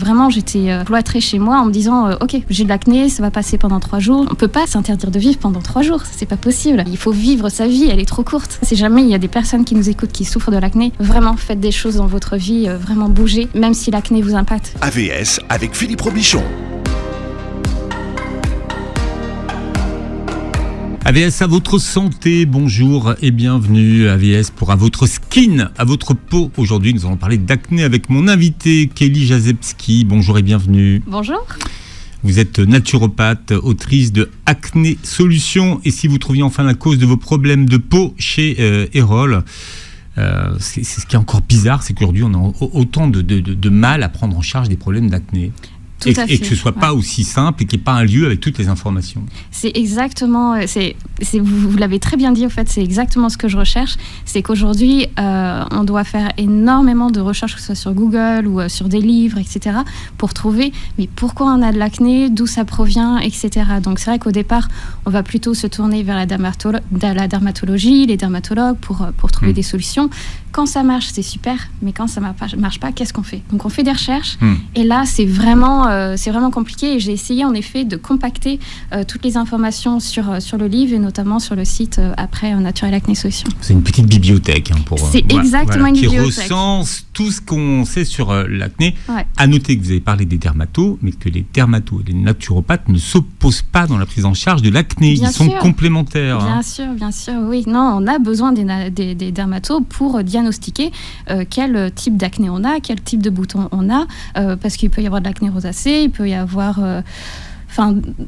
Vraiment, j'étais cloîtrée chez moi en me disant ok, j'ai de l'acné, ça va passer pendant 3 jours. On peut pas s'interdire de vivre pendant 3 jours, c'est pas possible. Il faut vivre sa vie, elle est trop courte. Si jamais il y a des personnes qui nous écoutent qui souffrent de l'acné, vraiment faites des choses dans votre vie, vraiment bougez, même si l'acné vous impacte. AVS avec Philippe Robichon. AVS à votre santé, bonjour et bienvenue. AVS pour à votre skin, à votre peau. Aujourd'hui, nous allons parler d'acné avec mon invité Kelly Jazepski. Bonjour et bienvenue. Bonjour. Vous êtes naturopathe, autrice de Acné Solutions. Et si vous trouviez enfin la cause de vos problèmes de peau chez Erol, c'est ce qui est encore bizarre, c'est qu'aujourd'hui, on a autant de mal à prendre en charge des problèmes d'acné. Et que ce soit pas aussi simple et qu'il n'y ait pas un lieu avec toutes les informations. C'est exactement, vous l'avez très bien dit, en fait, c'est exactement ce que je recherche. C'est qu'aujourd'hui, on doit faire énormément de recherches, que ce soit sur Google ou sur des livres, etc., pour trouver mais pourquoi on a de l'acné, d'où ça provient, etc. Donc c'est vrai qu'au départ, on va plutôt se tourner vers la dermatologie, les dermatologues pour trouver des solutions. Quand ça marche, c'est super, mais quand ça marche pas, qu'est-ce qu'on fait? Donc on fait des recherches, et là c'est vraiment compliqué. Et j'ai essayé en effet de compacter toutes les informations sur le livre et notamment sur le site après Naturel Acné Solutions. C'est une petite bibliothèque c'est exactement une bibliothèque qui recense tout ce qu'on sait sur l'acné. Ouais. À noter que vous avez parlé des dermatos, mais que les dermatos et les naturopathes ne s'opposent pas dans la prise en charge de l'acné. Ils sont complémentaires. Bien sûr, oui. Non, on a besoin des dermatos pour diagnostiquer quel type d'acné on a, quel type de bouton on a, parce qu'il peut y avoir de l'acné rosacée, il peut y avoir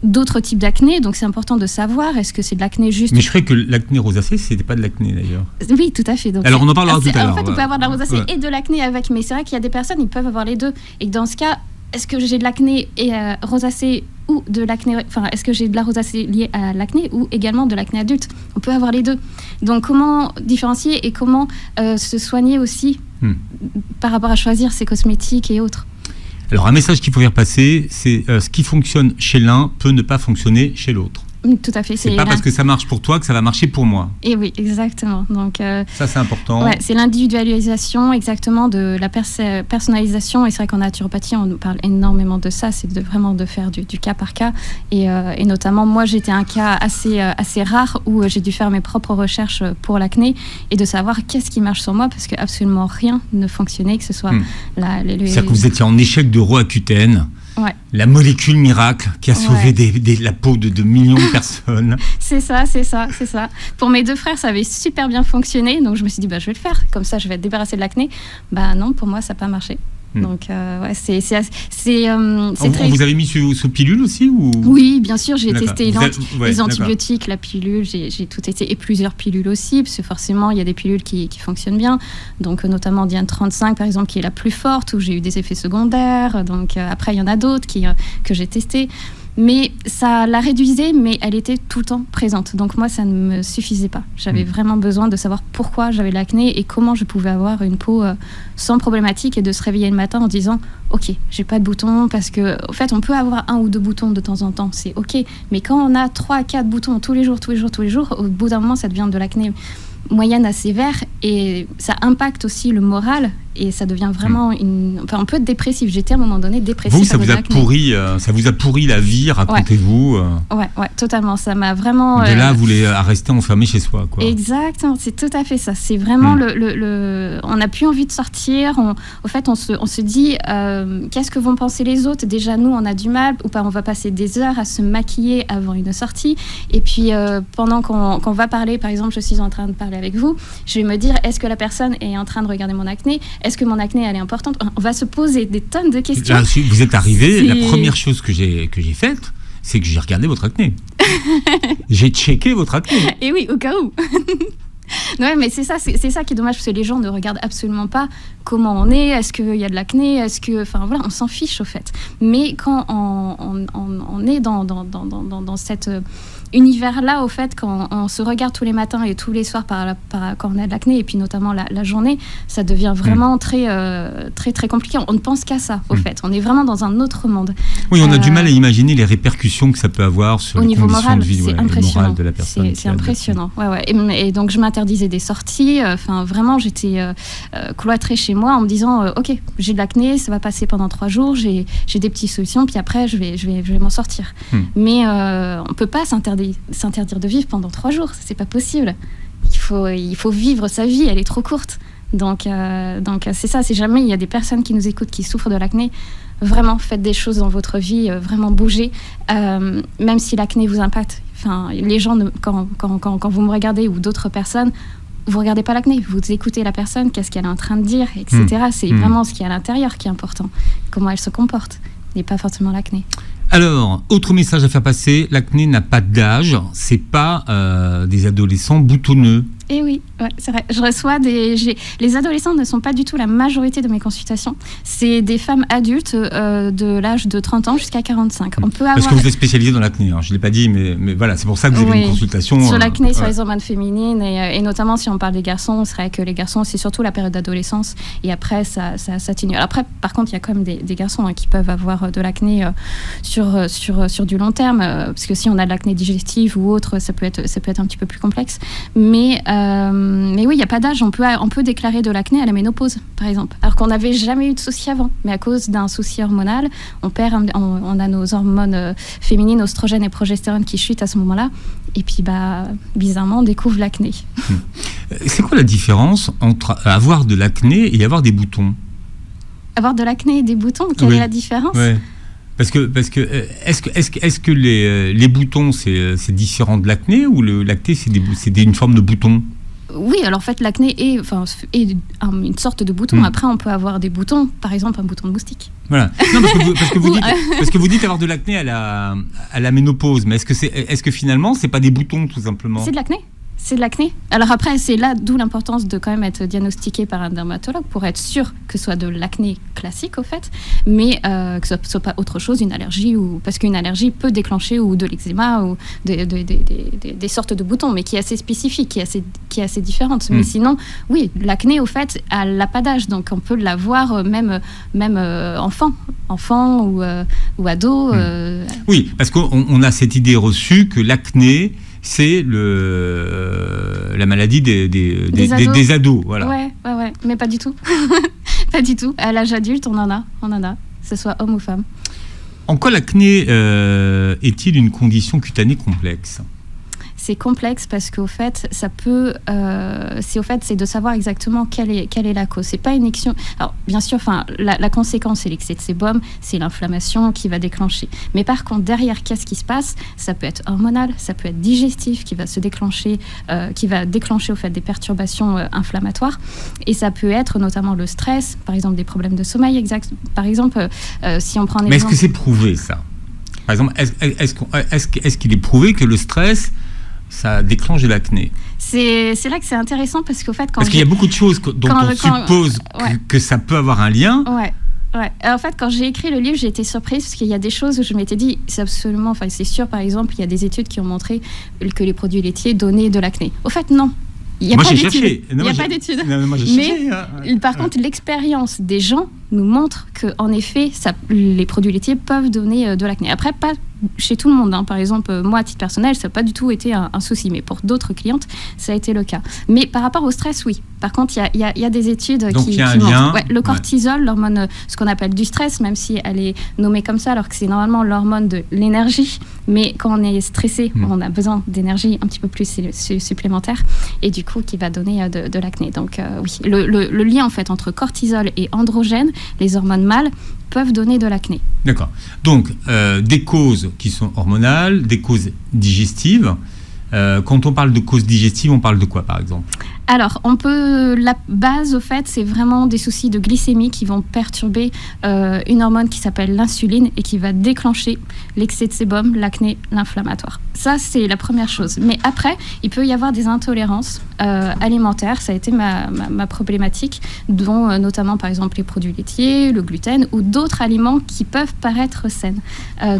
d'autres types d'acné, donc c'est important de savoir, est-ce que c'est de l'acné juste... Mais je croyais que l'acné rosacée, c'était pas de l'acné d'ailleurs. Oui, tout à fait. Donc, alors on en parlera tout à l'heure. En fait, on peut avoir de la rosacée et de l'acné avec, mais c'est vrai qu'il y a des personnes, ils peuvent avoir les deux. Et dans ce cas, est-ce que j'ai de l'acné et rosacée ou de l'acné, est-ce que j'ai de la rosacée liée à l'acné ou également de l'acné adulte? On peut avoir les deux. Donc comment différencier et comment se soigner aussi par rapport à choisir ses cosmétiques et autres? Alors un message qu'il faut faire passer, c'est ce qui fonctionne chez l'un peut ne pas fonctionner chez l'autre. Tout à fait. C'est pas parce que ça marche pour toi que ça va marcher pour moi. Et oui, exactement. Donc, ça, c'est important. Ouais, c'est l'individualisation, exactement, de la personnalisation. Et c'est vrai qu'en naturopathie, on parle énormément de ça. C'est vraiment de faire du cas par cas. Et notamment, moi, j'étais un cas assez rare où j'ai dû faire mes propres recherches pour l'acné et de savoir qu'est-ce qui marche sur moi parce que absolument rien ne fonctionnait, que ce soit C'est-à-dire que vous étiez en échec de Roaccutane. Ouais. La molécule miracle qui a sauvé la peau de millions de personnes. C'est ça. Pour mes 2 frères, ça avait super bien fonctionné, donc je me suis dit, je vais le faire, comme ça je vais être débarrassée de l'acné. Non, pour moi, ça n'a pas marché. Donc, c'est très... Vous avez mis sous pilule aussi ou... Oui, bien sûr, j'ai testé les antibiotiques, la pilule, j'ai tout testé, et plusieurs pilules aussi, parce que forcément, il y a des pilules qui fonctionnent bien. Donc, notamment Diane 35, par exemple, qui est la plus forte, où j'ai eu des effets secondaires. Donc, après, il y en a d'autres que j'ai testées. Mais ça la réduisait, mais elle était tout le temps présente. Donc moi, ça ne me suffisait pas. J'avais vraiment besoin de savoir pourquoi j'avais de l'acné et comment je pouvais avoir une peau sans problématique et de se réveiller le matin en disant « Ok, j'ai pas de boutons » parce que, en fait, on peut avoir 1 ou 2 boutons de temps en temps, c'est ok. Mais quand on a 3 à 4 boutons tous les jours, au bout d'un moment, ça devient de l'acné moyenne à sévère et ça impacte aussi le moral et ça devient vraiment on peut être dépressif. J'étais à un moment donné dépressif. Vous, ça vous a pourri la vie, racontez-vous. Ouais, totalement. Ça m'a vraiment... De là, vous voulez rester enfermé chez soi, quoi. Exactement, c'est tout à fait ça. C'est vraiment on n'a plus envie de sortir. Au fait, on se dit, qu'est-ce que vont penser les autres? Déjà, nous, on a du mal, ou pas, on va passer des heures à se maquiller avant une sortie. Et puis, pendant qu'on va parler, par exemple, je suis en train de parler avec vous, je vais me dire, est-ce que la personne est en train de regarder mon acné? Est-ce que mon acné, elle est importante? On va se poser des tonnes de questions. Là, vous êtes arrivé, la première chose que j'ai faite, c'est que j'ai regardé votre acné. J'ai checké votre acné. Et oui, au cas où. Ouais, mais c'est ça qui est dommage, parce que les gens ne regardent absolument pas comment on est, est-ce qu'il y a de l'acné, on s'en fiche au fait. Mais quand on est dans cette univers-là, au fait, quand on se regarde tous les matins et tous les soirs quand on a de l'acné, et puis notamment la journée, ça devient vraiment très, très, très compliqué. On ne pense qu'à ça, au fait. On est vraiment dans un autre monde. Oui, on a du mal à imaginer les répercussions que ça peut avoir sur les conditions moral, de vie, c'est impressionnant. morale de la personne. C'est impressionnant. Ouais. Et donc, je m'interdisais des sorties. Vraiment, j'étais cloîtrée chez moi en me disant ok, j'ai de l'acné, ça va passer pendant 3 jours, j'ai des petites solutions, puis après, je vais m'en sortir. Mais on ne peut pas s'interdire de vivre pendant 3 jours. C'est pas possible. Il faut vivre sa vie, elle est trop courte. Donc c'est ça, si jamais il y a des personnes qui nous écoutent qui souffrent de l'acné, vraiment faites des choses dans votre vie, vraiment bougez, même si l'acné vous impacte. Les gens, quand vous me regardez ou d'autres personnes, vous regardez pas l'acné, vous écoutez la personne, qu'est-ce qu'elle est en train de dire, etc. C'est vraiment ce qui est à l'intérieur qui est important, comment elle se comporte, et pas forcément l'acné. Alors, autre message à faire passer, l'acné n'a pas d'âge, c'est pas des adolescents boutonneux. Eh oui, ouais, c'est vrai. Je reçois les adolescents ne sont pas du tout la majorité de mes consultations. C'est des femmes adultes de l'âge de 30 ans jusqu'à 45. On peut avoir... Parce que vous êtes spécialisée dans l'acné, je ne l'ai pas dit, mais voilà, c'est pour ça que vous avez une consultation. Sur l'acné, sur les hormones féminines, et notamment si on parle des garçons, c'est vrai que les garçons, c'est surtout la période d'adolescence, et après, ça s'atténue. Après, par contre, il y a quand même des garçons qui peuvent avoir de l'acné sur du long terme, parce que si on a de l'acné digestive ou autre, ça peut être un petit peu plus complexe. Mais oui, il n'y a pas d'âge. On peut déclarer de l'acné à la ménopause, par exemple. Alors qu'on n'avait jamais eu de souci avant. Mais à cause d'un souci hormonal, on a nos hormones féminines, oestrogènes et progestérone qui chutent à ce moment-là. Et puis, bizarrement, on découvre l'acné. C'est quoi la différence entre avoir de l'acné et avoir des boutons ? Avoir de l'acné et des boutons, quelle est la différence ? Parce que est-ce que les boutons c'est différent de l'acné, ou l'acné c'est une forme de bouton ? Oui, alors en fait l'acné est une sorte de bouton. Après on peut avoir des boutons, par exemple un bouton de moustique. Voilà. Non, parce que vous dites avoir de l'acné à la ménopause, mais est-ce que finalement c'est pas des boutons tout simplement ? C'est de l'acné. C'est de l'acné. Alors après, c'est là d'où l'importance de quand même être diagnostiqué par un dermatologue pour être sûr que ce soit de l'acné classique au fait, mais que ce ne soit pas autre chose, une allergie, parce qu'une allergie peut déclencher ou de l'eczéma ou des sortes de boutons, mais qui est assez spécifique, qui est assez différente. Mais sinon, oui, l'acné au fait, elle n'a pas d'âge, donc on peut l'avoir même enfant ou ado. Oui, parce qu'on a cette idée reçue que l'acné c'est la maladie des ados. Voilà. Ouais, mais pas du tout. Pas du tout. À l'âge adulte, on en a, que ce soit homme ou femme. En quoi l'acné est-il une condition cutanée complexe ? C'est complexe parce qu'au fait, ça peut, c'est de savoir exactement quelle est la cause. C'est pas une action. Alors bien sûr, la conséquence c'est l'excès de sébum, c'est l'inflammation qui va déclencher. Mais par contre derrière, qu'est-ce qui se passe ? Ça peut être hormonal, ça peut être digestif qui va se déclencher, au fait des perturbations inflammatoires, et ça peut être notamment le stress, par exemple des problèmes de sommeil, par exemple si on prend un exemple. Mais est-ce que c'est prouvé ça ? Par exemple, est-ce qu'il est prouvé que le stress ça déclenche de l'acné ? C'est là que c'est intéressant parce qu'au fait, qu'il y a beaucoup de choses dont on suppose que ça peut avoir un lien. Ouais. Alors, en fait, quand j'ai écrit le livre, j'ai été surprise parce qu'il y a des choses où je m'étais dit, c'est sûr, par exemple, il y a des études qui ont montré que les produits laitiers donnaient de l'acné. Au fait, non. Il n'y a pas d'études. Il n'y a pas d'études. Mais par contre, l'expérience des gens nous montre qu'en effet, les produits laitiers peuvent donner de l'acné. Après, pas chez tout le monde. Par exemple, moi, à titre personnel, ça n'a pas du tout été un souci. Mais pour d'autres clientes, ça a été le cas. Mais par rapport au stress, oui. Par contre, il y a des études donc, qui montrent. Le cortisol, l'hormone, ce qu'on appelle du stress, même si elle est nommée comme ça, alors que c'est normalement l'hormone de l'énergie. Mais quand on est stressé, on a besoin d'énergie un petit peu plus supplémentaire. Et du coup, qui va donner de l'acné. Donc, oui. Le lien, en fait, entre cortisol et androgène, les hormones mâles, peuvent donner de l'acné. D'accord. Donc, des causes qui sont hormonales, des causes digestives. Quand on parle de causes digestives, on parle de quoi, par exemple ? Alors, la base, au fait, c'est vraiment des soucis de glycémie qui vont perturber une hormone qui s'appelle l'insuline et qui va déclencher l'excès de sébum, l'acné, l'inflammatoire. Ça, c'est la première chose. Mais après, il peut y avoir des intolérances alimentaires. Ça a été ma problématique, dont notamment, par exemple, les produits laitiers, le gluten ou d'autres aliments qui peuvent paraître sains.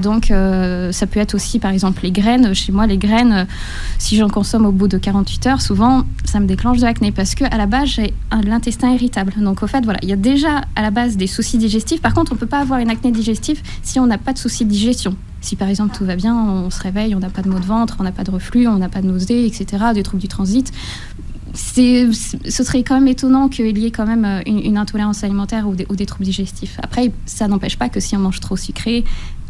Donc, ça peut être aussi, par exemple, les graines. Chez moi, les graines, si j'en consomme au bout de 48 heures, souvent, ça me déclenche de l'acné parce qu'à la base, j'ai l'intestin irritable. Donc, au fait, voilà, il y a déjà à la base des soucis digestifs. Par contre, on ne peut pas avoir une acné digestive si on n'a pas de soucis de digestion. Si par exemple tout va bien, on se réveille, on n'a pas de maux de ventre, on n'a pas de reflux, on n'a pas de nausées, etc., des troubles du transit, ce serait quand même étonnant qu'il y ait quand même une intolérance alimentaire ou des troubles digestifs. Après, ça n'empêche pas que si on mange trop sucré,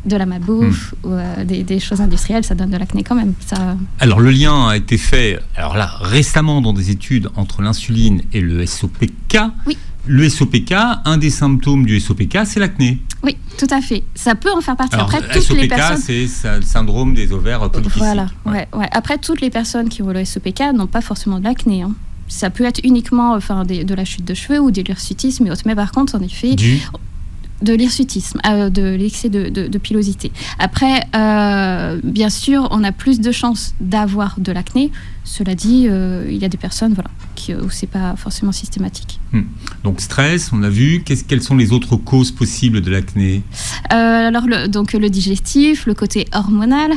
de la malbouffe ou des choses industrielles, ça donne de l'acné quand même. Ça... Alors le lien a été fait récemment dans des études entre l'insuline et le SOPK. Oui. Le SOPK, un des symptômes du SOPK, c'est l'acné. Oui, tout à fait. Ça peut en faire partie. Alors, après, toutes SOPK, les personnes... c'est le syndrome des ovaires polykystiques. Voilà, ouais. Après, toutes les personnes qui ont le SOPK n'ont pas forcément de l'acné. Hein. Ça peut être uniquement de la chute de cheveux ou de l'hirsutisme et autres. Mais par contre, en effet... De l'hirsutisme, de l'excès de pilosité. Après, bien sûr, on a plus de chances d'avoir de l'acné. Cela dit, il y a des personnes où c'est pas forcément systématique. Donc stress, on a vu. Quelles sont les autres causes possibles de l'acné ? Alors le digestif, le côté hormonal.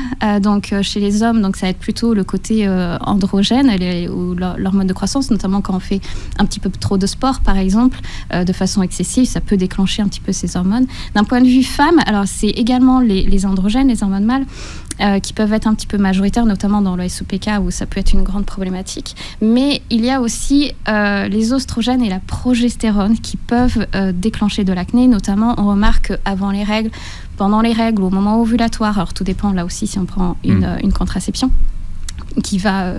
Chez les hommes, ça va être plutôt le côté androgène ou l'hormone de croissance, notamment quand on fait un petit peu trop de sport, par exemple, de façon excessive, ça peut déclencher un petit peu ces hormones. D'un point de vue femme, alors c'est également les androgènes, les hormones mâles, qui peuvent être un petit peu majoritaires, notamment dans le SOPK où ça peut être une grande problématique. Mais il y a aussi les oestrogènes et la progestérone qui peuvent déclencher de l'acné. Notamment, on remarque avant les règles, pendant les règles, au moment ovulatoire. Alors tout dépend là aussi si on prend une contraception. Qui va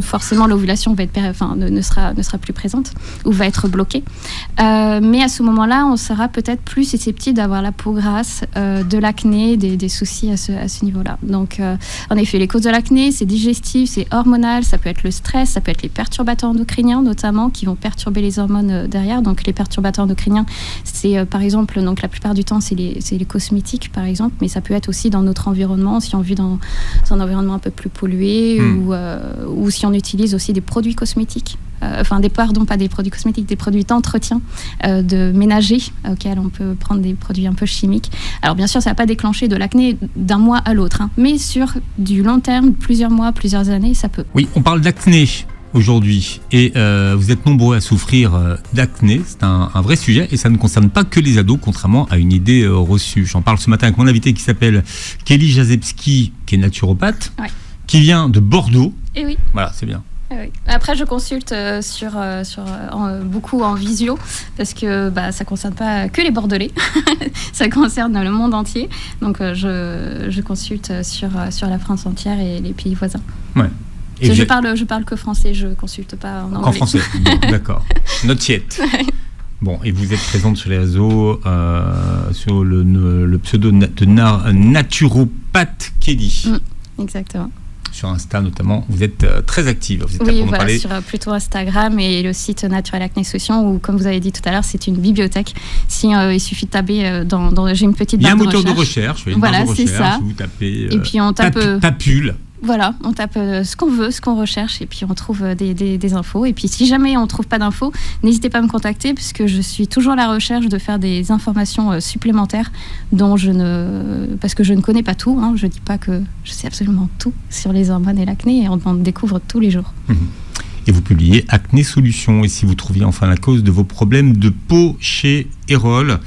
forcément l'ovulation va être ne sera plus présente ou va être bloquée, mais à ce moment-là on sera peut-être plus susceptible d'avoir la peau grasse, de l'acné, des soucis à ce niveau-là. Donc en effet, les causes de l'acné, c'est digestif, c'est hormonal, ça peut être le stress, ça peut être les perturbateurs endocriniens notamment qui vont perturber les hormones derrière. Donc les perturbateurs endocriniens, c'est par exemple, donc la plupart du temps c'est les cosmétiques par exemple, mais ça peut être aussi dans notre environnement, si on vit dans un environnement un peu plus pollué ou si on utilise aussi des produits cosmétiques, pas des produits cosmétiques, des produits d'entretien de ménager auxquels on peut prendre des produits un peu chimiques. Alors bien sûr, ça ne va pas déclencher de l'acné d'un mois à l'autre, mais sur du long terme, plusieurs mois, plusieurs années, ça peut. Oui, on parle d'acné aujourd'hui et vous êtes nombreux à souffrir d'acné. C'est un vrai sujet et ça ne concerne pas que les ados, contrairement à une idée reçue. J'en parle ce matin avec mon invité qui s'appelle Kelly Jazepski, qui est naturopathe. Ouais. Qui vient de Bordeaux. Et oui. Voilà, c'est bien. Oui. Après, je consulte beaucoup en visio parce que ça ne concerne pas que les Bordelais, ça concerne le monde entier. Donc, je consulte sur la France entière et les pays voisins. Ouais. Et je parle que français, je ne consulte pas en anglais. En français, bon, d'accord. Not yet. Ouais. Bon, et vous êtes présente sur les réseaux, sur le pseudo de naturopathe Kelly. Exactement. Sur Insta notamment, vous êtes très active. Vous êtes oui, voilà, sur plutôt Instagram et le site Naturel Acné Solutions où, comme vous avez dit tout à l'heure, c'est une bibliothèque. Il suffit de taper j'ai une petite barre de recherche. Il y a un moteur de recherche, c'est ça. Vous tapez et puis on tape papule. Voilà, on tape ce qu'on veut, ce qu'on recherche, et puis on trouve des infos. Et puis si jamais on ne trouve pas d'infos, n'hésitez pas à me contacter, puisque je suis toujours à la recherche de faire des informations supplémentaires parce que je ne connais pas tout. Je ne dis pas que je sais absolument tout sur les hormones et l'acné, et on en découvre tous les jours. Et vous publiez Acné Solutions. Et si vous trouviez enfin la cause de vos problèmes de peau chez Erol,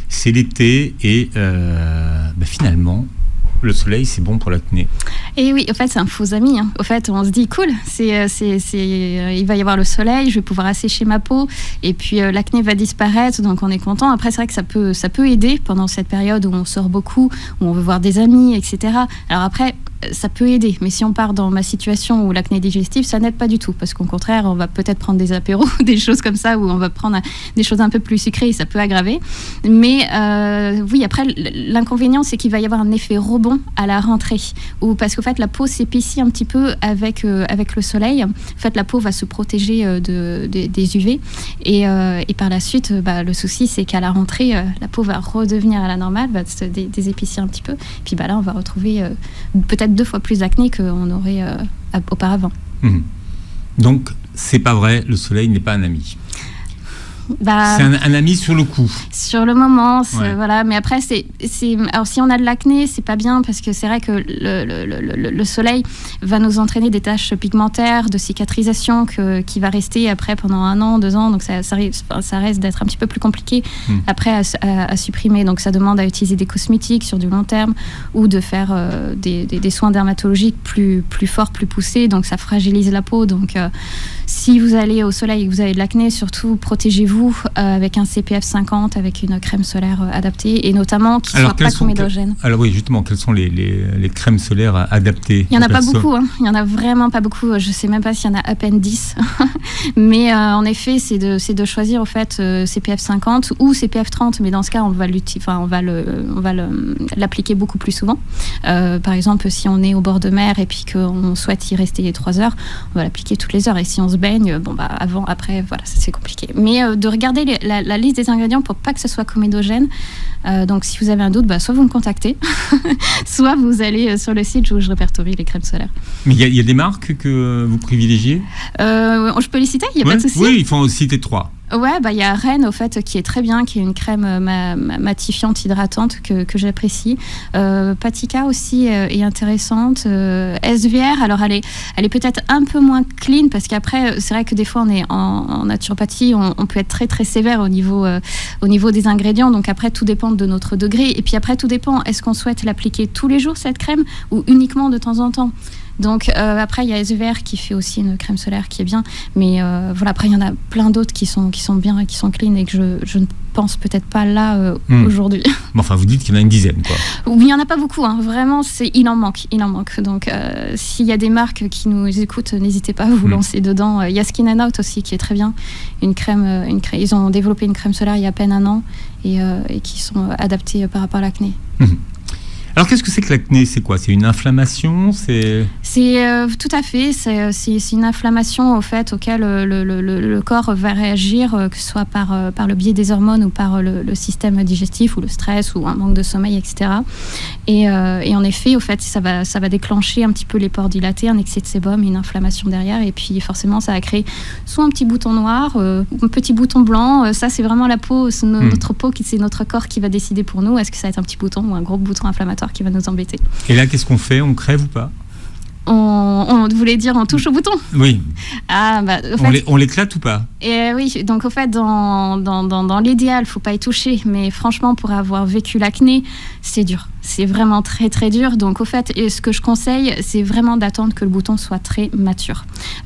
c'est l'été, et finalement... Le soleil, c'est bon pour l'acné. Et oui, en fait, c'est un faux ami. Au fait, on se dit, cool, il va y avoir le soleil, je vais pouvoir assécher ma peau, et puis l'acné va disparaître, donc on est content. Après, c'est vrai que ça peut aider pendant cette période où on sort beaucoup, où on veut voir des amis, etc. Alors après, ça peut aider. Mais si on part dans ma situation où l'acné digestive, ça n'aide pas du tout. Parce qu'au contraire, on va peut-être prendre des apéros, des choses comme ça, où on va prendre des choses un peu plus sucrées et ça peut aggraver. Mais oui, après, l'inconvénient, c'est qu'il va y avoir un effet rebond à la rentrée. Parce qu'en fait, la peau s'épaissit un petit peu avec le soleil. En fait, la peau va se protéger des UV. Et par la suite, le souci, c'est qu'à la rentrée, la peau va redevenir à la normale, va se désépaissir un petit peu. Puis là, on va retrouver peut-être 2 fois plus d'acné qu'on aurait auparavant. Donc, c'est pas vrai, le soleil n'est pas un ami. C'est un ami sur le coup. Sur le moment, voilà. Mais après, alors si on a de l'acné, c'est pas bien parce que c'est vrai que le soleil va nous entraîner des taches pigmentaires, de cicatrisation qui va rester après pendant 1 an, 2 ans. Donc ça reste d'être un petit peu plus compliqué après à supprimer. Donc ça demande à utiliser des cosmétiques sur du long terme ou de faire des soins dermatologiques plus forts, plus poussés. Donc ça fragilise la peau. Donc si vous allez au soleil et que vous avez de l'acné, surtout protégez-vous avec un SPF 50, avec une crème solaire adaptée et notamment qui ne soit pas comédogène. Alors oui, justement, quelles sont les crèmes solaires adaptées? Il n'y en a pas beaucoup, il n'y en a vraiment pas beaucoup. Je ne sais même pas s'il y en a à peine 10. Mais en effet, c'est de choisir au fait SPF 50 ou SPF 30, mais dans ce cas, on va l'appliquer beaucoup plus souvent. Par exemple, si on est au bord de mer et puis qu'on souhaite y rester 3 heures, on va l'appliquer toutes les heures. Et si on se baigne, avant, après, voilà, c'est compliqué. Mais de regarder la liste des ingrédients pour pas que ce soit comédogène. Donc si vous avez un doute, soit vous me contactez, soit vous allez sur le site où je répertorie les crèmes solaires. Mais il y a des marques que vous privilégiez? Je peux les citer, il n'y a pas de souci. Oui, il faut en citer 3. Ouais, il y a Rennes au fait qui est très bien, qui est une crème matifiante, hydratante que j'apprécie. Patika aussi est intéressante. SVR, alors elle est peut-être un peu moins clean parce qu'après c'est vrai que des fois on est en naturopathie, on peut être très très sévère au niveau des ingrédients. Donc après tout dépend de notre degré et puis après tout dépend, est-ce qu'on souhaite l'appliquer tous les jours cette crème ou uniquement de temps en temps? Donc après il y a SVR qui fait aussi une crème solaire qui est bien, mais voilà, après il y en a plein d'autres qui sont bien et qui sont clean et que je ne pense peut-être pas là aujourd'hui. Bon, enfin vous dites qu'il y en a une dizaine quoi. Oui, il n'y en a pas beaucoup, vraiment il en manque. Donc s'il y a des marques qui nous écoutent, n'hésitez pas à vous lancer dedans. Il y a Skin and Out aussi qui est très bien, une crème, ils ont développé une crème solaire il y a à peine 1 an et qui sont adaptées par rapport à l'acné. Alors, qu'est-ce que c'est que l'acné? C'est quoi? C'est une inflammation? C'est tout à fait. C'est une inflammation au fait auquel le corps va réagir, que ce soit par le biais des hormones ou par le système digestif ou le stress ou un manque de sommeil, etc. Et en effet, au fait, ça va déclencher un petit peu les pores dilatés, un excès de sébum, une inflammation derrière. Et puis, forcément, ça va créer soit un petit bouton noir, un petit bouton blanc. Ça, c'est vraiment la peau, c'est notre peau, c'est notre corps qui va décider pour nous. Est-ce que ça va être un petit bouton ou un gros bouton inflammatoire qui va nous embêter. Et là, qu'est-ce qu'on fait? On crève ou pas? On voulait dire on touche au bouton? Oui. On l'éclate ou pas? Et oui, donc au fait, dans l'idéal, il ne faut pas y toucher, mais franchement, pour avoir vécu l'acné, c'est dur. C'est vraiment très très dur. Donc au fait, ce que je conseille, c'est vraiment d'attendre que le bouton soit très mature,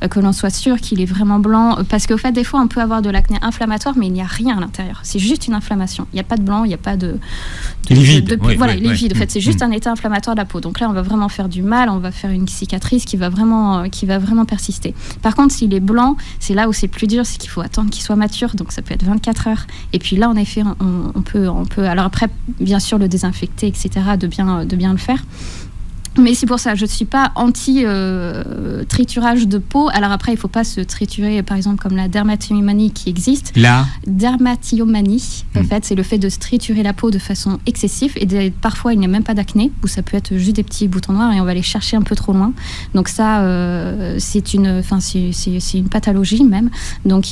que l'on soit sûr qu'il est vraiment blanc, parce qu'au fait, des fois, on peut avoir de l'acné inflammatoire, mais il n'y a rien à l'intérieur. C'est juste une inflammation. Il n'y a pas de blanc, il n'y a pas de... Il est vide. Il est vide. En fait, c'est juste un état inflammatoire de la peau. Donc là, on va vraiment faire du mal, on va faire une cicatrice qui va vraiment persister. Par contre, s'il est blanc, c'est là où c'est plus dur, c'est qu'il faut attendre qu'il soit mature. Donc ça peut être 24 heures. Et puis là, en effet, on peut. Alors après, bien sûr, le désinfecter, etc. De bien le faire. Mais c'est pour ça, je ne suis pas anti-triturage de peau. Alors après, il ne faut pas se triturer, par exemple, comme la dermatillomanie qui existe. La dermatillomanie, en fait, c'est le fait de se triturer la peau de façon excessive. Et parfois, il n'y a même pas d'acné, ou ça peut être juste des petits boutons noirs et on va les chercher un peu trop loin. Donc ça, c'est une pathologie même. Donc,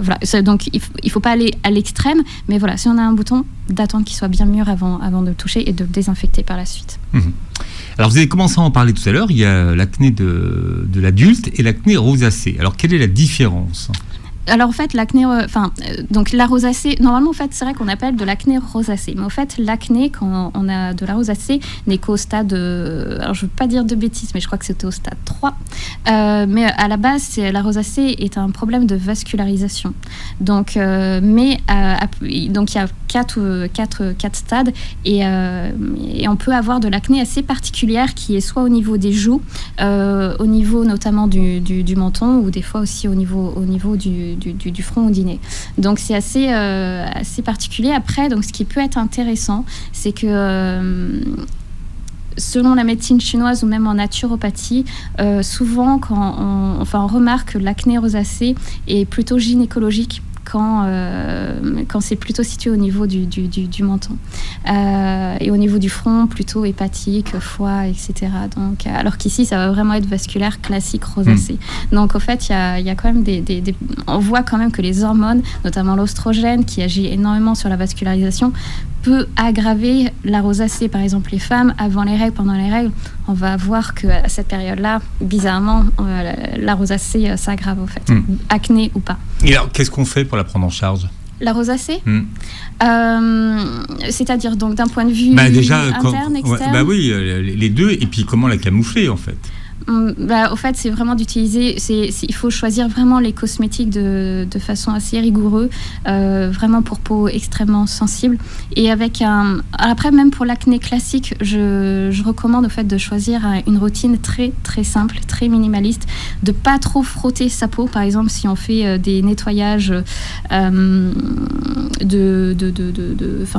voilà. Donc il ne faut pas aller à l'extrême. Mais voilà, si on a un bouton, d'attendre qu'il soit bien mûr avant de le toucher et de le désinfecter par la suite. Alors, vous avez commencé à en parler tout à l'heure, il y a l'acné de l'adulte et l'acné rosacée. Alors, quelle est la différence? Alors en fait, l'acné, donc la rosacée, normalement en fait c'est vrai qu'on appelle de l'acné rosacée, mais en fait l'acné quand on a de la rosacée n'est qu'au stade, alors je veux pas dire de bêtises, mais je crois que c'était au stade 3, mais à la base la rosacée est un problème de vascularisation. Donc, donc il y a quatre stades et on peut avoir de l'acné assez particulière qui est soit au niveau des joues, au niveau notamment du menton ou des fois aussi au niveau du front ou du nez. Donc c'est assez particulier. Après, donc ce qui peut être intéressant, c'est que selon la médecine chinoise ou même en naturopathie, souvent quand on remarque que l'acné rosacée est plutôt gynécologique quand c'est plutôt situé au niveau du menton. Et au niveau du front, plutôt hépatique, foie, etc. Donc, alors qu'ici, ça va vraiment être vasculaire, classique, rosacée. Donc, au fait, il y a quand même on voit quand même que les hormones, notamment l'oestrogène, qui agit énormément sur la vascularisation, peut aggraver la rosacée. Par exemple, les femmes, avant les règles, pendant les règles, on va voir qu'à cette période-là, bizarrement, la rosacée s'aggrave, au fait. Acné ou pas. Et alors, qu'est-ce qu'on fait pour la prendre en charge ? La rosacée, c'est-à-dire donc d'un point de vue interne, externe. Oui, les deux. Et puis comment la camoufler en fait ? Au fait, c'est vraiment d'utiliser. Il faut choisir vraiment les cosmétiques de façon assez rigoureuse, vraiment pour peau extrêmement sensible. Et après, même pour l'acné classique, je recommande au fait de choisir une routine très très simple, très minimaliste, de pas trop frotter sa peau. Par exemple, si on fait des nettoyages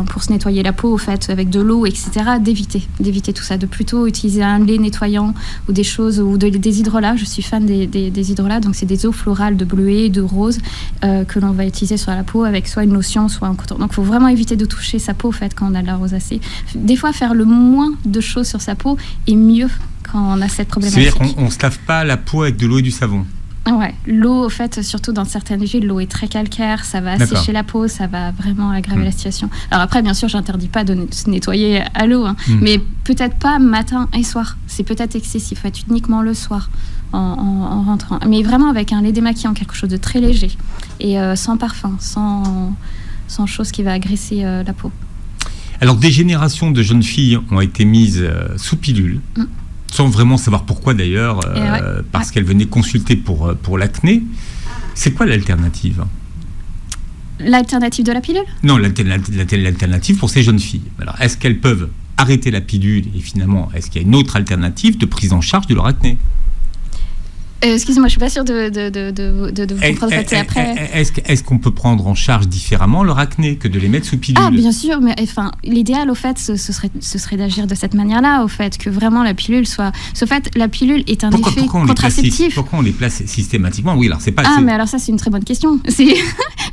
pour se nettoyer la peau, au fait, avec de l'eau, etc., d'éviter tout ça, de plutôt utiliser un lait nettoyant ou des choses ou des hydrolats. Je suis fan des hydrolats, donc c'est des eaux florales de bleuet, de rose que l'on va utiliser sur la peau avec soit une lotion, soit un coton. Donc il faut vraiment éviter de toucher sa peau, en fait, quand on a de la rosacée. Des fois, faire le moins de choses sur sa peau est mieux quand on a cette problématique. C'est-à-dire qu'on ne se lave pas la peau avec de l'eau et du savon ? Ouais, l'eau, au fait, surtout dans certaines villes, l'eau est très calcaire, ça va assécher la peau, ça va vraiment aggraver la situation. Alors après, bien sûr, j'interdis pas de se nettoyer à l'eau, mais peut-être pas matin et soir. C'est peut-être excessif, faut être uniquement le soir en rentrant. Mais vraiment avec un lait démaquillant, quelque chose de très léger et sans parfum, sans chose qui va agresser la peau. Alors, des générations de jeunes filles ont été mises sous pilule. Sans vraiment savoir pourquoi d'ailleurs, parce qu'elle venait consulter pour l'acné. C'est quoi l'alternative ? L'alternative de la pilule ? Non, l'alternative pour ces jeunes filles. Alors, est-ce qu'elles peuvent arrêter la pilule et finalement, est-ce qu'il y a une autre alternative de prise en charge de leur acné ? Excusez-moi, je suis pas sûre de vous comprendre. Après, est-ce qu'on peut prendre en charge différemment leur acné que de les mettre sous pilule ? Ah, bien sûr, mais l'idéal, au fait, ce serait d'agir de cette manière-là, au fait, que vraiment la pilule soit. Au fait, la pilule est un effet contraceptif. Pourquoi on les place systématiquement ? Oui, alors c'est pas. Mais alors ça, c'est une très bonne question.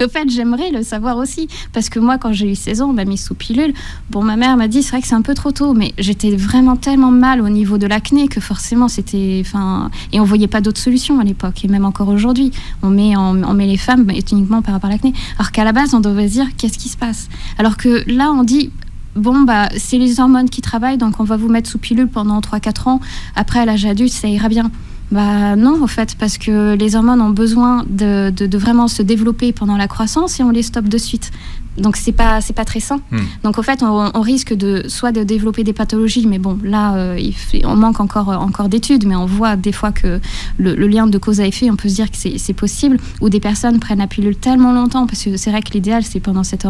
Au fait, j'aimerais le savoir aussi, parce que moi, quand j'ai eu 16 ans, on m'a mis sous pilule. Bon, ma mère m'a dit, c'est vrai que c'est un peu trop tôt, mais j'étais vraiment tellement mal au niveau de l'acné que forcément, c'était. Et on voyait pas d'autres solution à l'époque et même encore aujourd'hui on met les femmes uniquement par rapport à l'acné, alors qu'à la base on devrait se dire qu'est-ce qui se passe, alors que là on dit c'est les hormones qui travaillent, donc on va vous mettre sous pilule pendant 3-4 ans, après à l'âge adulte ça ira bien. Non, en fait, parce que les hormones ont besoin de vraiment se développer pendant la croissance et on les stoppe de suite. Donc c'est pas très sain. Donc au fait, on risque soit de développer des pathologies, mais bon, là, on manque encore d'études, mais on voit des fois que le lien de cause à effet, on peut se dire que c'est possible, ou des personnes prennent la pilule tellement longtemps, parce que c'est vrai que l'idéal, c'est pendant cette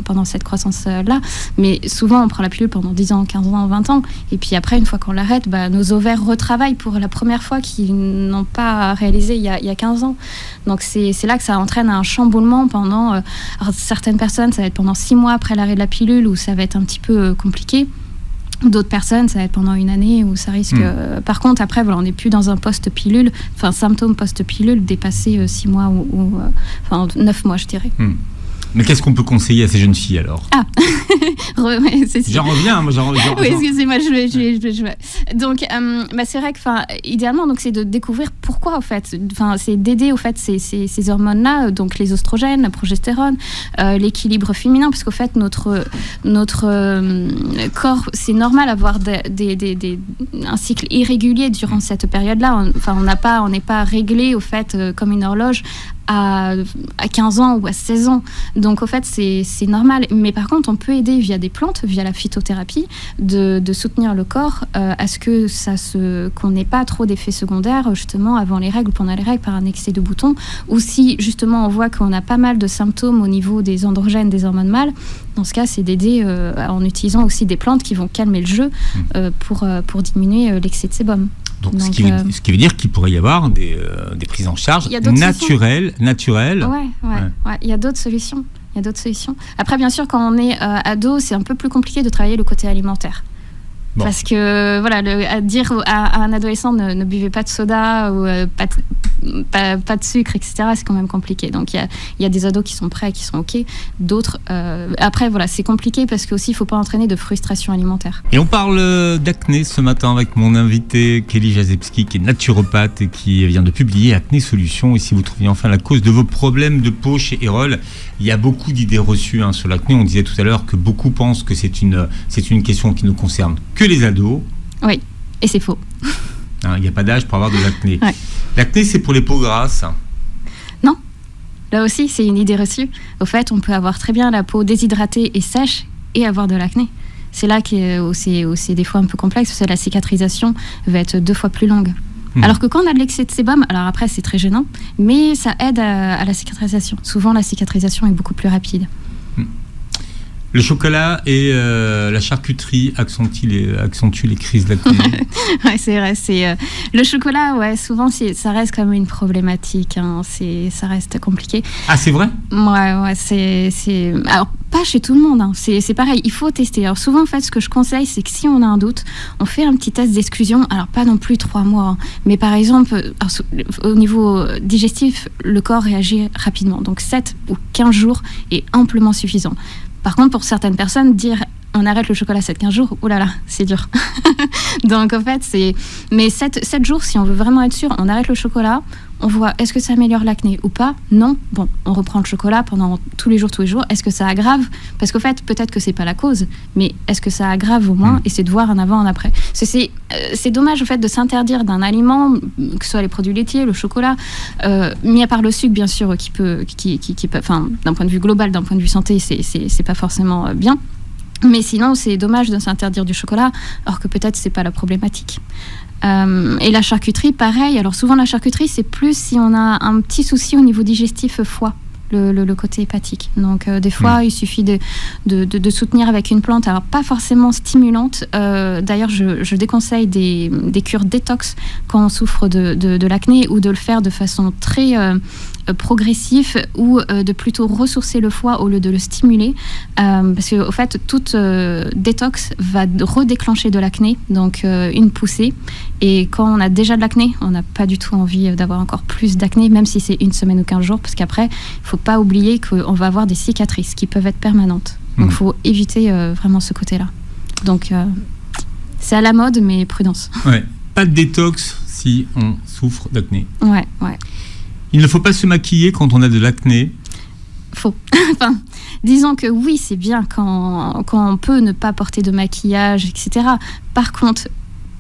pendant cette croissance-là, mais souvent on prend la pilule pendant 10 ans, 15 ans, 20 ans, et puis après, une fois qu'on l'arrête, nos ovaires retravaillent pour la première fois qu'ils n'ont pas réalisé il y a 15 ans. Donc c'est là que ça entraîne un chamboulement pendant... alors, certaines personnes, ça va être pendant 6 mois après l'arrêt de la pilule, où ça va être un petit peu compliqué. D'autres personnes, ça va être pendant 1 année, où ça risque... par contre, après, on n'est plus dans un post-pilule, symptômes post-pilule, dépassé 6 mois ou 9 mois, je dirais. Mais qu'est-ce qu'on peut conseiller à ces jeunes filles alors ? J'en reviens. Oui, excusez-moi, je... Donc, c'est vrai que, idéalement, donc, c'est de découvrir pourquoi, en fait. C'est d'aider, au fait, ces hormones-là, donc les oestrogènes, la progestérone, l'équilibre féminin, parce qu'au fait, notre corps, c'est normal d'avoir un cycle irrégulier durant cette période-là. On n'est pas réglé, au fait, comme une horloge, à 15 ans ou à 16 ans. Donc, au fait, c'est normal. Mais par contre, on peut aider via des plantes, via la phytothérapie, de soutenir le corps à ce que qu'on n'ait pas trop d'effets secondaires, justement, avant les règles ou pendant les règles, par un excès de boutons. Ou si, justement, on voit qu'on a pas mal de symptômes au niveau des androgènes, des hormones mâles, dans ce cas, c'est d'aider en utilisant aussi des plantes qui vont calmer le jeu pour diminuer l'excès de sébum. Donc ce qui veut dire qu'il pourrait y avoir des prises en charge naturelles. Ouais. Il y a d'autres solutions. Après, bien sûr, quand on est ado, c'est un peu plus compliqué de travailler le côté alimentaire. Bon. Parce que, voilà, dire à un adolescent ne buvez pas de soda ou pas de sucre, etc., c'est quand même compliqué. Donc, il y a des ados qui sont prêts, qui sont OK. D'autres, après, voilà, c'est compliqué parce qu'aussi, il ne faut pas entraîner de frustration alimentaire. Et on parle d'acné ce matin avec mon invité, Kelly Jazepski, qui est naturopathe et qui vient de publier Acné Solutions. Et si vous trouviez enfin la cause de vos problèmes de peau chez Erol, il y a beaucoup d'idées reçues sur l'acné. On disait tout à l'heure que beaucoup pensent que c'est une question qui ne concerne que les ados. Oui, et c'est faux. Il n'y a pas d'âge pour avoir de l'acné. Ouais. L'acné, c'est pour les peaux grasses. Non. Là aussi, c'est une idée reçue. Au fait, on peut avoir très bien la peau déshydratée et sèche et avoir de l'acné. C'est là où c'est des fois un peu complexe, parce que la cicatrisation va être 2 fois plus longue. Alors que quand on a de l'excès de sébum, alors après c'est très gênant, mais ça aide à la cicatrisation. Souvent la cicatrisation est beaucoup plus rapide. Le chocolat et la charcuterie accentuent les crises d'acné. Ouais, c'est vrai. Le chocolat, ouais, souvent ça reste comme une problématique. Ça reste compliqué. Ah, c'est vrai ? Ouais, alors pas chez tout le monde. C'est pareil. Il faut tester. Alors souvent, en fait, ce que je conseille, c'est que si on a un doute, on fait un petit test d'exclusion. Alors pas non plus 3 mois, mais par exemple, au niveau digestif, le corps réagit rapidement. Donc 7 ou 15 jours est amplement suffisant. Par contre, pour certaines personnes, dire on arrête le chocolat 7-15 jours, oulala, c'est dur. Donc en fait, mais 7 jours, si on veut vraiment être sûr, on arrête le chocolat, on voit est-ce que ça améliore l'acné ou pas. Non, bon, on reprend le chocolat pendant tous les jours. Est-ce que ça aggrave ? Parce qu'au fait, peut-être que c'est pas la cause, mais est-ce que ça aggrave au moins ? Et c'est de voir un avant, un après. C'est dommage au fait de s'interdire d'un aliment, que ce soit les produits laitiers, le chocolat, mis à part le sucre bien sûr, qui peut, enfin, d'un point de vue global, d'un point de vue santé, c'est pas forcément bien. Mais sinon, c'est dommage de s'interdire du chocolat, alors que peut-être c'est pas la problématique. Et la charcuterie, pareil. Alors souvent la charcuterie, c'est plus si on a un petit souci au niveau digestif foie, le côté hépatique. Donc des fois, il suffit de soutenir avec une plante, alors pas forcément stimulante. D'ailleurs, je déconseille des cures détox quand on souffre de l'acné, ou de le faire de façon très progressif, ou de plutôt ressourcer le foie au lieu de le stimuler, parce que au fait toute détox va redéclencher de l'acné, donc une poussée, et quand on a déjà de l'acné, on n'a pas du tout envie d'avoir encore plus d'acné, même si c'est 1 semaine ou 15 jours, parce qu'après il faut pas oublier qu'on va avoir des cicatrices qui peuvent être permanentes, donc il faut éviter vraiment ce côté-là. Donc c'est à la mode, mais prudence. Ouais, pas de détox si on souffre d'acné. Ouais. Il ne faut pas se maquiller quand on a de l'acné. Faux. Enfin, disons que oui, c'est bien quand on peut ne pas porter de maquillage, etc. Par contre,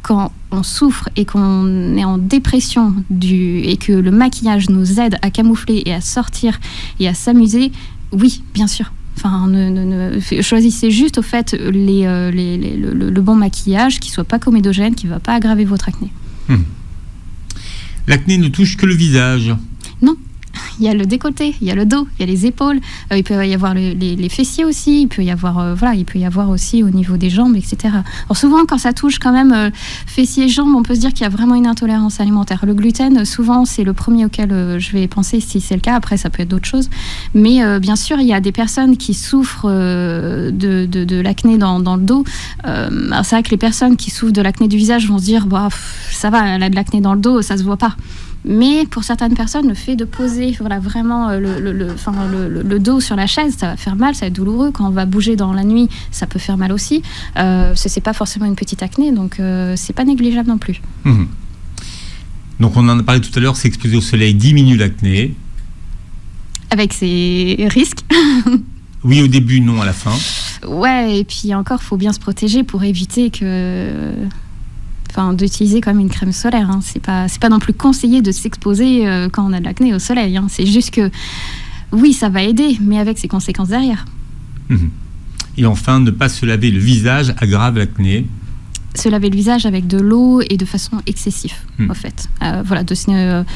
quand on souffre et qu'on est en dépression et que le maquillage nous aide à camoufler et à sortir et à s'amuser, oui, bien sûr. Enfin, choisissez juste au fait le bon maquillage, qui soit pas comédogène, qui va pas aggraver votre acné. L'acné ne touche que le visage. Non, il y a le décolleté, il y a le dos, il y a les épaules, il peut y avoir les fessiers aussi, il peut y avoir aussi au niveau des jambes, etc. Alors souvent, quand ça touche quand même fessiers et jambes, on peut se dire qu'il y a vraiment une intolérance alimentaire. Le gluten, souvent, c'est le premier auquel je vais penser si c'est le cas. Après, ça peut être d'autres choses. Mais bien sûr, il y a des personnes qui souffrent de l'acné dans le dos. Alors c'est vrai que les personnes qui souffrent de l'acné du visage vont se dire ça va, elle a de l'acné dans le dos, ça se voit pas. Mais pour certaines personnes, le fait de poser vraiment le dos sur la chaise, ça va faire mal, ça va être douloureux. Quand on va bouger dans la nuit, ça peut faire mal aussi. C'est pas forcément une petite acné, donc c'est pas négligeable non plus. Donc on en a parlé tout à l'heure, s'exposer au soleil diminue l'acné. Avec ses risques. Oui, au début, non à la fin. Ouais, et puis encore, il faut bien se protéger pour éviter que... d'utiliser quand même une crème solaire. Hein. C'est pas non plus conseillé de s'exposer quand on a de l'acné au soleil. Hein. C'est juste que, oui, ça va aider, mais avec ses conséquences derrière. Et enfin, ne pas se laver le visage aggrave l'acné. Se laver le visage avec de l'eau et de façon excessive, au fait.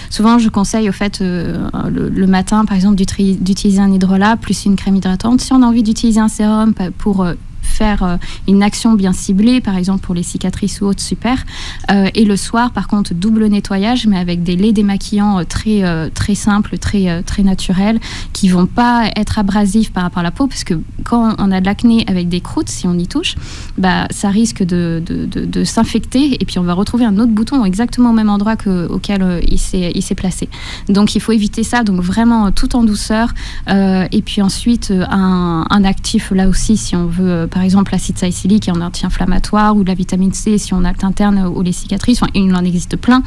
Souvent, je conseille, au fait, le matin, par exemple, d'utiliser un hydrolat plus une crème hydratante. Si on a envie d'utiliser un sérum pour faire une action bien ciblée, par exemple pour les cicatrices ou autres, super. Et le soir, par contre, double nettoyage, mais avec des laits démaquillants très simples, très naturels, qui vont pas être abrasifs par rapport à la peau, parce que quand on a de l'acné avec des croûtes, si on y touche, ça risque de s'infecter, et puis on va retrouver un autre bouton exactement au même endroit auquel il s'est placé. Donc il faut éviter ça, donc vraiment tout en douceur. Et puis ensuite, un actif, là aussi, si on veut, par exemple, l'acide salicylique qui est un anti-inflammatoire, ou de la vitamine C si on a interne ou les cicatrices, il en existe plein.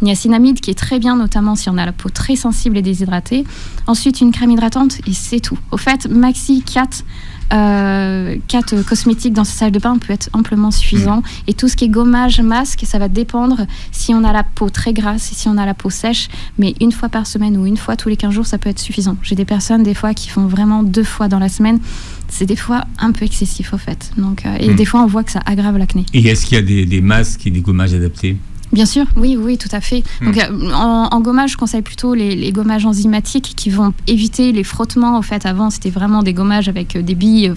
Niacinamide qui est très bien, notamment si on a la peau très sensible et déshydratée. Ensuite, une crème hydratante et c'est tout. Au fait, maxi 4 cosmétiques dans sa salle de bain peut être amplement suffisant. Et tout ce qui est gommage, masque, ça va dépendre si on a la peau très grasse et si on a la peau sèche. Mais une fois par semaine ou une fois tous les 15 jours, ça peut être suffisant. J'ai des personnes, des fois, qui font vraiment 2 fois dans la semaine. C'est des fois un peu excessif, au fait. Donc, et des fois, on voit que ça aggrave l'acné. Et est-ce qu'il y a des masques et des gommages adaptés ? Bien sûr, oui, tout à fait. Donc, en gommage, je conseille plutôt les gommages enzymatiques qui vont éviter les frottements. En fait, avant, c'était vraiment des gommages avec des billes,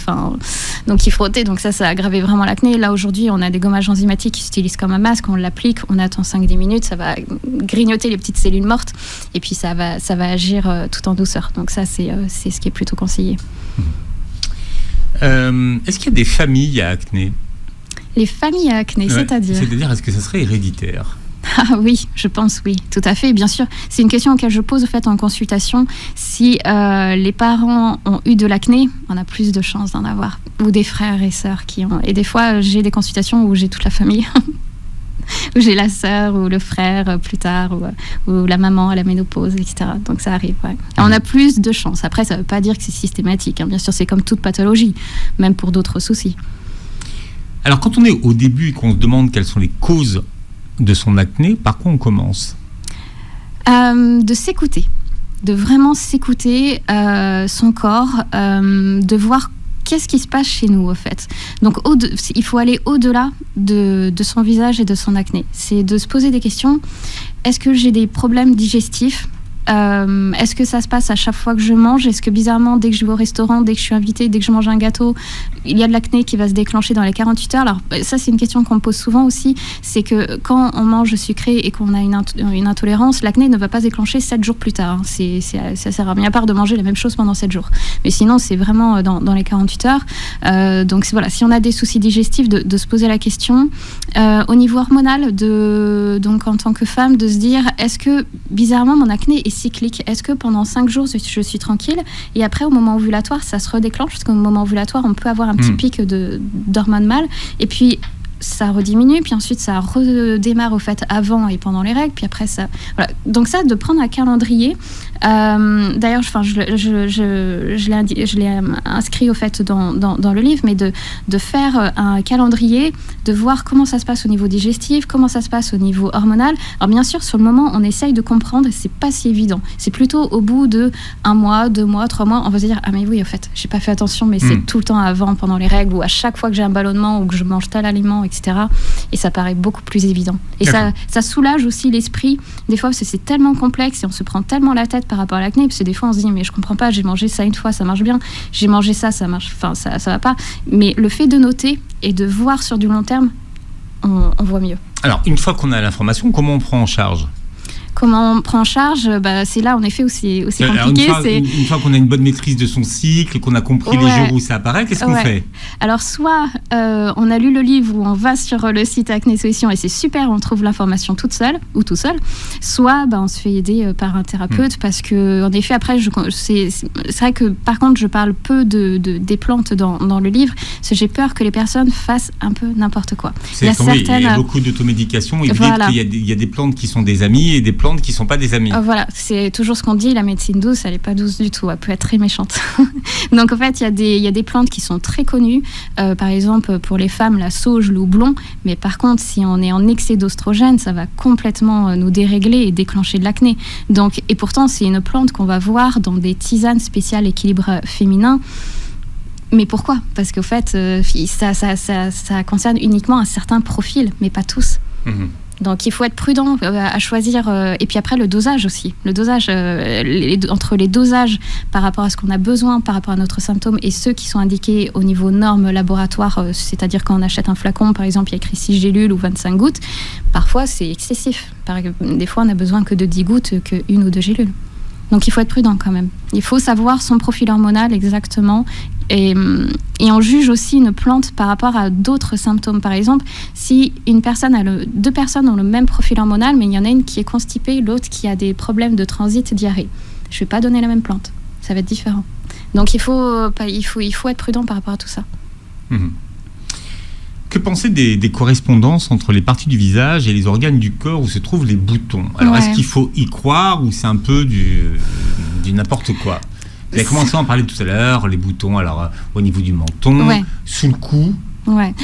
donc qui frottaient. Donc ça aggravait vraiment l'acné. Là, aujourd'hui, on a des gommages enzymatiques qui s'utilisent comme un masque. On l'applique, on attend 5-10 minutes, ça va grignoter les petites cellules mortes, et puis ça va agir tout en douceur. Donc ça, c'est ce qui est plutôt conseillé. Est-ce qu'il y a des familles à acné ? Les familles à acné, c'est-à-dire, est-ce que ça serait héréditaire ? Ah oui, je pense oui, tout à fait, bien sûr. C'est une question auquel je pose, au fait, en consultation. Si les parents ont eu de l'acné, on a plus de chances d'en avoir. Ou des frères et sœurs qui ont. Et des fois, j'ai des consultations où j'ai toute la famille. Où j'ai la sœur ou le frère plus tard, ou la maman à la ménopause, etc. Donc ça arrive, ouais. On a plus de chances. Après, ça ne veut pas dire que c'est systématique. Hein. Bien sûr, c'est comme toute pathologie, même pour d'autres soucis. Alors, quand on est au début et qu'on se demande quelles sont les causes de son acné, par quoi on commence ? De s'écouter, de vraiment s'écouter, son corps, de voir qu'est-ce qui se passe chez nous, au fait. Donc, il faut aller au-delà de son visage et de son acné. C'est de se poser des questions. Est-ce que j'ai des problèmes digestifs ? Est-ce que ça se passe à chaque fois que je mange ? Est-ce que bizarrement, dès que je vais au restaurant, dès que je suis invitée, dès que je mange un gâteau, il y a de l'acné qui va se déclencher dans les 48 heures ? Alors ça, c'est une question qu'on me pose souvent aussi, c'est que quand on mange sucré et qu'on a une intolérance, l'acné ne va pas se déclencher 7 jours plus tard. Hein. Ça sert à rien, à part de manger la même chose pendant 7 jours. Mais sinon, c'est vraiment dans les 48 heures. Donc voilà, si on a des soucis digestifs, de se poser la question. Au niveau hormonal, donc en tant que femme, de se dire, est-ce que bizarrement mon acné est cyclique ? Est-ce que pendant 5 jours je suis tranquille et après au moment ovulatoire ça se redéclenche, parce qu'au moment ovulatoire on peut avoir un petit pic d'hormones mâles et puis ça rediminue, puis ensuite ça redémarre au fait avant et pendant les règles, puis après ça... Voilà. Donc ça, de prendre un calendrier, d'ailleurs, je l'ai inscrit au fait dans le livre, mais de faire un calendrier, de voir comment ça se passe au niveau digestif, comment ça se passe au niveau hormonal. Alors bien sûr, sur le moment, on essaye de comprendre, c'est pas si évident. C'est plutôt au bout de 1 mois, 2 mois, 3 mois, on va se dire, ah mais oui, au fait, j'ai pas fait attention, mais c'est tout le temps avant, pendant les règles, ou à chaque fois que j'ai un ballonnement, ou que je mange tel aliment, etc. Et ça paraît beaucoup plus évident. Et ça soulage aussi l'esprit, des fois, parce que c'est tellement complexe et on se prend tellement la tête par rapport à l'acné, parce que des fois, on se dit, mais je comprends pas, j'ai mangé ça une fois, ça marche bien, j'ai mangé ça marche, enfin, ça va pas. Mais le fait de noter et de voir sur du long terme, on voit mieux. Alors, une fois qu'on a l'information, comment on prend en charge ? Comment on prend en charge, c'est là en effet où c'est compliqué. Une fois qu'on a une bonne maîtrise de son cycle, qu'on a compris les jours où ça apparaît, qu'est-ce qu'on fait ? Alors soit on a lu le livre ou on va sur le site Acné Solutions et c'est super, on trouve l'information toute seule ou tout seul. Soit on se fait aider par un thérapeute parce que en effet après c'est vrai que par contre je parle peu des plantes dans le livre parce que j'ai peur que les personnes fassent un peu n'importe quoi. Il y a beaucoup d'automédication. Il y a des plantes qui sont des amies et des plantes plantes qui ne sont pas des amis. Voilà, c'est toujours ce qu'on dit, la médecine douce, elle n'est pas douce du tout, elle peut être très méchante. Donc en fait, il y a des plantes qui sont très connues, par exemple pour les femmes, la sauge, le houblon, mais par contre, si on est en excès d'oestrogène, ça va complètement nous dérégler et déclencher de l'acné. Donc, et pourtant, c'est une plante qu'on va voir dans des tisanes spéciales équilibre féminin. Mais pourquoi ? Parce qu'au fait, ça concerne uniquement un certain profil, mais pas tous. Donc il faut être prudent à choisir. Et puis après, le dosage aussi. Le dosage, entre les dosages par rapport à ce qu'on a besoin, par rapport à notre symptôme, et ceux qui sont indiqués au niveau normes laboratoire, c'est-à-dire quand on achète un flacon, par exemple, il y a écrit 6 gélules ou 25 gouttes, parfois c'est excessif. Des fois, on n'a besoin que de 10 gouttes, que 1 ou 2 gélules. Donc il faut être prudent quand même. Il faut savoir son profil hormonal exactement. Et on juge aussi une plante par rapport à d'autres symptômes. Par exemple, si deux personnes ont le même profil hormonal, mais il y en a une qui est constipée, l'autre qui a des problèmes de transit, diarrhée, je ne vais pas donner la même plante. Ça va être différent. Donc il faut être prudent par rapport à tout ça. Que penser des correspondances entre les parties du visage et les organes du corps où se trouvent les boutons ? Alors, est-ce qu'il faut y croire ou c'est un peu du n'importe quoi ? Vous avez commencé à en parler tout à l'heure, les boutons, alors au niveau du menton, sous le cou. Ouais.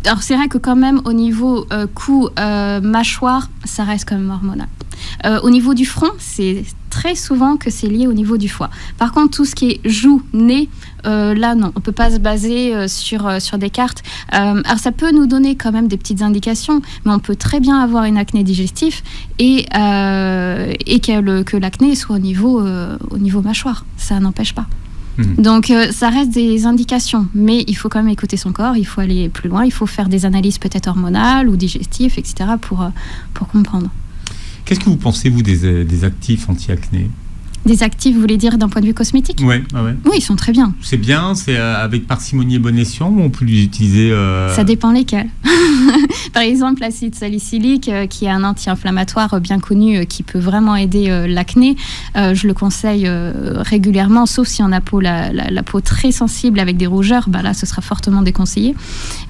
Alors c'est vrai que quand même au niveau cou, mâchoire, ça reste quand même hormonal. Au niveau du front, c'est très souvent que c'est lié au niveau du foie. Par contre, tout ce qui est joues, nez, là non, on peut pas se baser sur des cartes. Alors ça peut nous donner quand même des petites indications, mais on peut très bien avoir une acné digestive et que l'acné soit au niveau mâchoire. Ça n'empêche pas. Donc ça reste des indications, mais il faut quand même écouter son corps, il faut aller plus loin, il faut faire des analyses peut-être hormonales ou digestives, etc. pour comprendre. Qu'est-ce que vous pensez, vous, des actifs anti-acné ? Des actifs, vous voulez dire d'un point de vue cosmétique ? Oui, ils sont très bien. C'est bien, c'est avec parcimonie et bon escient, ou on peut les utiliser Ça dépend lesquels. Par exemple, l'acide salicylique, qui est un anti-inflammatoire bien connu, qui peut vraiment aider l'acné. Je le conseille régulièrement, sauf si on a la peau très sensible avec des rougeurs, là, ce sera fortement déconseillé.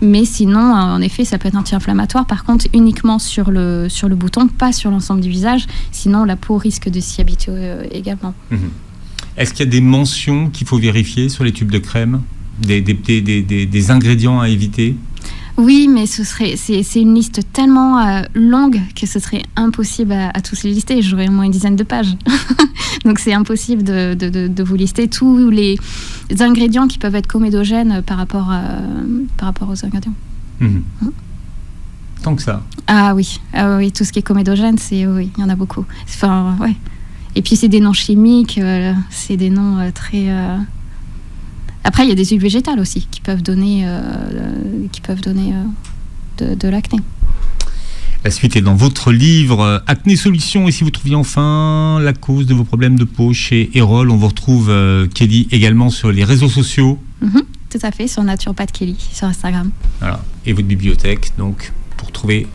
Mais sinon, en effet, ça peut être anti-inflammatoire. Par contre, uniquement sur le bouton, pas sur l'ensemble du visage. Sinon, la peau risque de s'y habituer également. Est-ce qu'il y a des mentions qu'il faut vérifier sur les tubes de crème, des ingrédients à éviter ? Oui, mais c'est une liste tellement longue que ce serait impossible à tous les lister. J'aurais au moins une dizaine de pages. Donc c'est impossible de vous lister tous les ingrédients qui peuvent être comédogènes par rapport aux ingrédients. Tant que ça. Ah oui, tout ce qui est comédogène, il y en a beaucoup. Enfin, ouais. Et puis c'est des noms chimiques, c'est des noms très... Après, il y a des huiles végétales aussi qui peuvent donner de l'acné. La suite est dans votre livre Acné Solutions. Et si vous trouviez enfin la cause de vos problèmes de peau chez Erol, on vous retrouve Kelly également sur les réseaux sociaux. Tout à fait, sur Naturopathe Kelly, sur Instagram. Voilà. Et votre bibliothèque, donc, pour trouver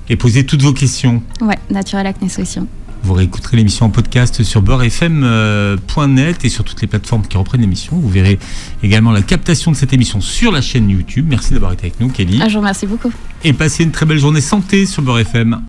et poser toutes vos questions. Ouais, Naturel Acné Solutions. Vous réécouterez l'émission en podcast sur beurrefm.net et sur toutes les plateformes qui reprennent l'émission. Vous verrez également la captation de cette émission sur la chaîne YouTube. Merci d'avoir été avec nous, Kelly. Je vous remercie beaucoup. Et passez une très belle journée santé sur Beurre FM.